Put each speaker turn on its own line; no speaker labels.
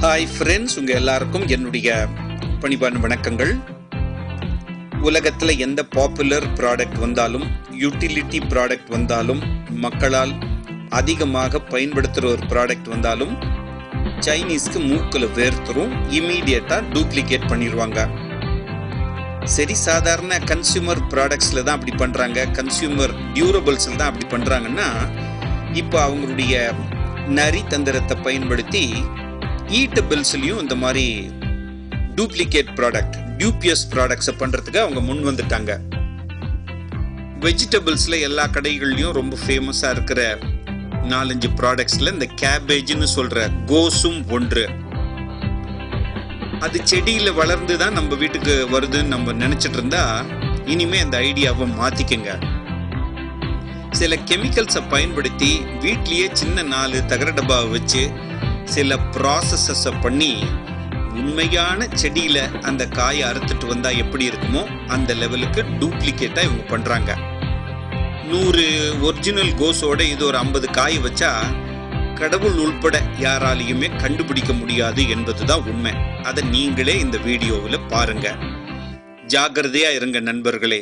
Hi friends, உங்கள் எல்லாருக்கும் என்னுடைய பணிவான வணக்கங்கள். உலகத்தில் எந்த பாப்புலர் ப்ராடக்ட் வந்தாலும், யூட்டிலிட்டி ப்ராடக்ட் வந்தாலும், மக்களால் அதிகமாக பயன்படுத்துகிற ஒரு ப்ராடக்ட் வந்தாலும் சைனீஸ்க்கு மூக்கில் வேர்த்துரும், இமீடியட்டாக டூப்ளிகேட் பண்ணிடுவாங்க. சரி, சாதாரண கன்சியூமர் ப்ராடக்ட்ஸில் தான் அப்படி பண்ணுறாங்க, கன்சியூமர் டியூரபிள்ஸில் தான் அப்படி பண்ணுறாங்கன்னா, இப்போ அவங்களுடைய நரி தந்திரத்தை பயன்படுத்தி ஈட்டபிள்ஸ்லையும் இந்த மாதிரி டூப்ளிகேட் ப்ராடக்ட், டியூபியஸ் ப்ராடக்ட்ஸை பண்ணுறதுக்கு அவங்க முன் வந்துட்டாங்க. வெஜிடபிள்ஸில் எல்லா கடைகள்லையும் ரொம்ப ஃபேமஸாக இருக்கிற 4-5 ப்ராடக்ட்ஸில் இந்த கேபேஜ்னு சொல்கிற கோஸும் ஒன்று. அது செடியில் வளர்ந்து தான் நம்ம வீட்டுக்கு வருதுன்னு நம்ம நினச்சிட்டு இருந்தா இனிமேல் அந்த ஐடியாவை மாற்றிக்கங்க. சில கெமிக்கல்ஸை பயன்படுத்தி வீட்லேயே சின்ன 4 தகர டப்பாவை வச்சு சில ப்ராசஸஸை பண்ணி உண்மையான செடியில் அந்த காயை அறுத்துட்டு வந்தால் எப்படி இருக்குமோ அந்த லெவலுக்கு டூப்ளிகேட்டாக இவங்க பண்ணுறாங்க. 100 ஒரிஜினல் கோஸோட இது ஒரு 50 காய் வச்சா கடவுள் உள்பட யாராலையுமே கண்டுபிடிக்க முடியாது என்பதுதான் உண்மை. அதை நீங்களே இந்த வீடியோவில் பாருங்க. ஜாக்கிரதையா இருங்க நண்பர்களே.